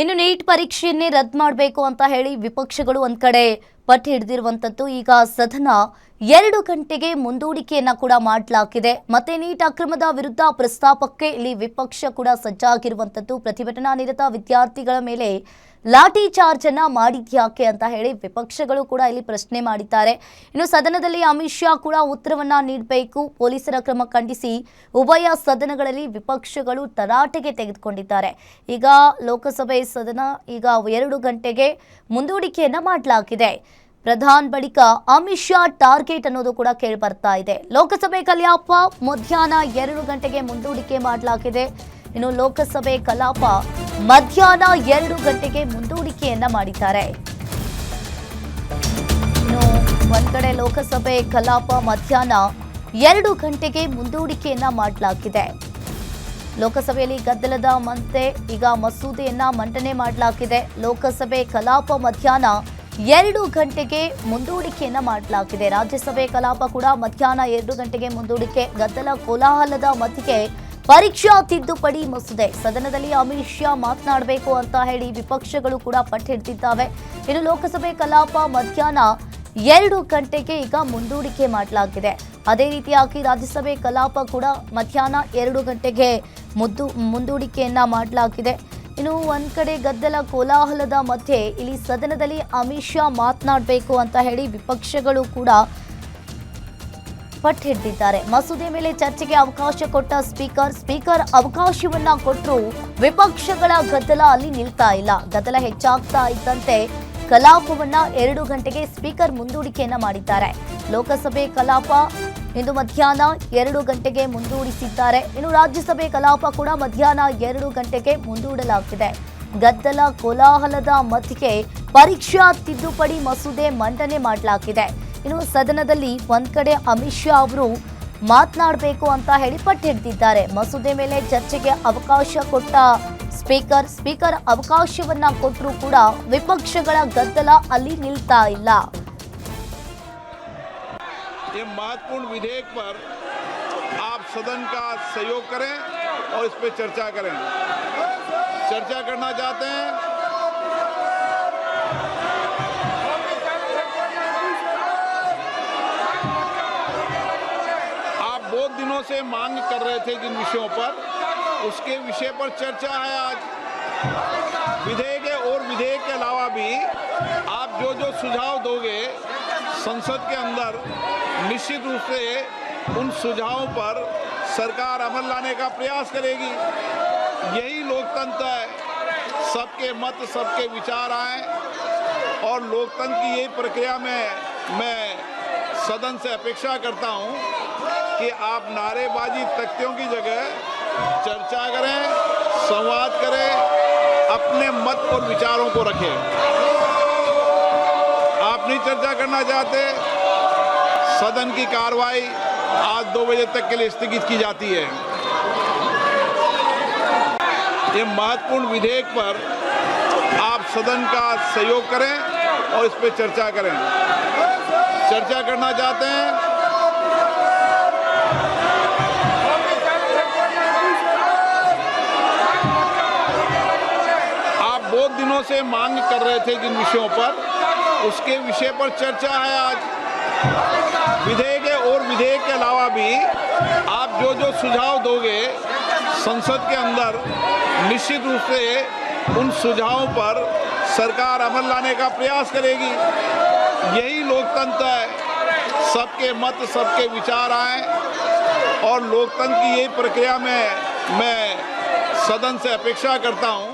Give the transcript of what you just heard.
ಇನ್ನು ನೀಟ್ ಪರೀಕ್ಷೆಯನ್ನೇ ರದ್ದು ಮಾಡಬೇಕು ಅಂತ ಹೇಳಿ ವಿಪಕ್ಷಗಳು ಒಂದ್ ಕಡೆ ಪಟ್ಟು ಹಿಡಿದಿರುವಂತದ್ದು ಈಗ ಸದನ 2 ಗಂಟೆಗೆ ಮುಂದೂಡಿಕೆಯನ್ನ ಕೂಡ ಮಾಡಲಾಗಿದೆ. ಮತ್ತೆ ನೀಟ್ ಅಕ್ರಮದ ವಿರುದ್ಧ ಪ್ರಸ್ತಾಪಕ್ಕೆ ಇಲ್ಲಿ ವಿಪಕ್ಷ ಕೂಡ ಸಜ್ಜಾಗಿರುವಂತದ್ದು. ಪ್ರತಿಭಟನಾ ನಿರತ ವಿದ್ಯಾರ್ಥಿಗಳ ಮೇಲೆ ಲಾಠಿ ಚಾರ್ಜ್ ಅನ್ನ ಮಾಡಿದ್ಯಾಕೆ ಅಂತ ಹೇಳಿ ವಿಪಕ್ಷಗಳು ಕೂಡ ಇಲ್ಲಿ ಪ್ರಶ್ನೆ ಮಾಡಿದ್ದಾರೆ. ಇನ್ನು ಸದನದಲ್ಲಿ ಅಮಿತ್ ಶಾ ಕೂಡ ಉತ್ತರವನ್ನ ನೀಡಬೇಕು. ಪೊಲೀಸರ ಕ್ರಮ ಖಂಡಿಸಿ ಉಭಯ ಸದನಗಳಲ್ಲಿ ವಿಪಕ್ಷಗಳು ತರಾಟೆಗೆ ತೆಗೆದುಕೊಂಡಿದ್ದಾರೆ. ಈಗ ಲೋಕಸಭೆ ಸದನ ಈಗ 2 ಗಂಟೆಗೆ ಮುಂದೂಡಿಕೆಯನ್ನ ಮಾಡಲಾಗಿದೆ. ಪ್ರಧಾನ್ ಬಳಿಕ ಅಮಿತ್ ಶಾ ಟಾರ್ಗೆಟ್ ಅನ್ನೋದು ಕೂಡ ಕೇಳಿ ಬರ್ತಾ ಇದೆ. ಲೋಕಸಭೆ ಕಲಾಪ ಮಧ್ಯಾಹ್ನ 2 ಗಂಟೆಗೆ ಮುಂದೂಡಿಕೆ ಮಾಡಲಾಗಿದೆ. ಇನ್ನು ಲೋಕಸಭೆ ಕಲಾಪ ಮಧ್ಯಾಹ್ನ 2 ಗಂಟೆಗೆ ಮುಂದೂಡಿಕೆಯನ್ನ ಮಾಡಿದ್ದಾರೆ. ಇನ್ನು ಒಂದ್ ಕಡೆ ಲೋಕಸಭೆ ಕಲಾಪ ಮಧ್ಯಾಹ್ನ 2 ಗಂಟೆಗೆ ಮುಂದೂಡಿಕೆಯನ್ನ ಮಾಡಲಾಗಿದೆ. ಲೋಕಸಭೆಯಲ್ಲಿ ಗದ್ದಲದ ಮಧ್ಯೆ ಈಗ ಮಸೂದೆಯನ್ನ ಮಂಡನೆ ಮಾಡಲಾಗಿದೆ. ಲೋಕಸಭೆ ಕಲಾಪ ಮಧ್ಯಾಹ್ನ 2 ಗಂಟೆಗೆ ಮುಂದೂಡಿಕೆಯನ್ನ ಮಾಡಲಾಗಿದೆ. ರಾಜ್ಯಸಭೆ ಕಲಾಪ ಕೂಡ ಮಧ್ಯಾಹ್ನ 2 ಗಂಟೆಗೆ ಮುಂದೂಡಿಕೆ. ಗದ್ದಲ ಕೋಲಾಹಲದ ಮಧ್ಯೆ ಪರೀಕ್ಷಾ ತಿದ್ದುಪಡಿ ಮಸೂದೆ ಸದನದಲ್ಲಿ ಅಮಿತ್ ಶಾ ಮಾತನಾಡಬೇಕು ಅಂತ ಹೇಳಿ ವಿಪಕ್ಷಗಳು ಕೂಡ ಪಟ್ಟು ಹಿಡಿದಿದ್ದಾವೆ. ಇನ್ನು ಲೋಕಸಭೆ ಕಲಾಪ ಮಧ್ಯಾಹ್ನ 2 ಗಂಟೆಗೆ ಈಗ ಮುಂದೂಡಿಕೆ ಮಾಡಲಾಗಿದೆ. ಅದೇ ರೀತಿಯಾಗಿ ರಾಜ್ಯಸಭೆ ಕಲಾಪ ಕೂಡ ಮಧ್ಯಾಹ್ನ 2 ಗಂಟೆಗೆ ಮುಂದೂಡಿಕೆಯನ್ನ ಮಾಡಲಾಗಿದೆ. ಇನ್ನು ಒಂದ್ ಕಡೆ ಗದ್ದಲ ಕೋಲಾಹಲದ ಮಧ್ಯೆ ಇಲ್ಲಿ ಸದನದಲ್ಲಿ ಅಮಿತ್ ಶಾ ಮಾತನಾಡಬೇಕು ಅಂತ ಹೇಳಿ ವಿಪಕ್ಷಗಳು ಕೂಡ ಪಟ್ಟು ಹಿಡಿದಿದ್ದಾರೆ. ಮಸೂದೆ ಮೇಲೆ ಚರ್ಚೆಗೆ ಅವಕಾಶ ಕೊಟ್ಟ ಸ್ಪೀಕರ್ ಅವಕಾಶವನ್ನ ಕೊಟ್ಟರು ವಿಪಕ್ಷಗಳ ಗದ್ದಲ ಅಲ್ಲಿ ನಿಲ್ತಾ ಇಲ್ಲ. ಗದ್ದಲ ಹೆಚ್ಚಾಗ್ತಾ ಇದ್ದಂತೆ ಕಲಾಪವನ್ನ 2 ಗಂಟೆಗೆ ಸ್ಪೀಕರ್ ಮುಂದೂಡಿಕೆಯನ್ನ ಮಾಡಿದ್ದಾರೆ. ಲೋಕಸಭೆ ಕಲಾಪ ಇಂದು ಮಧ್ಯಾಹ್ನ 2 ಗಂಟೆಗೆ ಮುಂದೂಡಿಸಿದ್ದಾರೆ. ಇನ್ನು ರಾಜ್ಯಸಭೆ ಕಲಾಪ ಕೂಡ ಮಧ್ಯಾಹ್ನ 2 ಗಂಟೆಗೆ ಮುಂದೂಡಲಾಗಿದೆ. ಗದ್ದಲ ಕೋಲಾಹಲದ ಮಧ್ಯೆ ಪರೀಕ್ಷಾ ತಿದ್ದುಪಡಿ ಮಸೂದೆ ಮಂಡನೆ ಮಾಡಲಾಗಿದೆ. ಇನ್ನು ಸದನದಲ್ಲಿ ಒಂದ್ ಕಡೆ ಅಮಿತ್ ಶಾ ಅವರು ಮಾತನಾಡಬೇಕು ಅಂತ ಹೇಳಿ ಪಟ್ಟು ಹಿಡಿದಿದ್ದಾರೆ. ಮಸೂದೆ ಮೇಲೆ ಚರ್ಚೆಗೆ ಅವಕಾಶ ಕೊಟ್ಟ ಸ್ಪೀಕರ್ ಅವಕಾಶವನ್ನ ಕೊಟ್ಟರೂ ಕೂಡ ವಿಪಕ್ಷಗಳ ಗದ್ದಲ ಅಲ್ಲಿ ನಿಲ್ತಾ ಇಲ್ಲ. ये महत्वपूर्ण विधेयक पर आप सदन का सहयोग करें और इस पर चर्चा करें। चर्चा करना चाहते हैं? आप बहुत दिनों से मांग कर रहे थे जिन विषयों पर, उसके विषय पर चर्चा है आज। विधेयक और विधेयक के अलावा भी आप जो सुझाव दोगे संसद के अंदर, निश्चित रूप से उन सुझावों पर सरकार अमल लाने का प्रयास करेगी। यही लोकतंत्र है, सबके मत सबके विचार आए और लोकतंत्र की यही प्रक्रिया में मैं सदन से अपेक्षा करता हूं कि आप नारेबाजी तख्तियों की जगह चर्चा करें, संवाद करें, अपने मत और विचारों को रखें। आप नहीं चर्चा करना चाहते, सदन की कार्रवाई आज 2 बजे तक के लिए स्थगित की जाती है। ये महत्वपूर्ण विधेयक पर आप सदन का सहयोग करें और इस पर चर्चा करें। चर्चा करना चाहते हैं? आप बहुत दिनों से मांग कर रहे थे जिन विषयों पर, उसके विषय पर चर्चा है आज। विधेयक और विधेयक के अलावा भी आप जो सुझाव दोगे संसद के अंदर, निश्चित रूप से उन सुझावों पर सरकार अमल लाने का प्रयास करेगी। यही लोकतंत्र है, सबके मत सबके विचार आए और लोकतंत्र की यही प्रक्रिया में मैं सदन से अपेक्षा करता हूं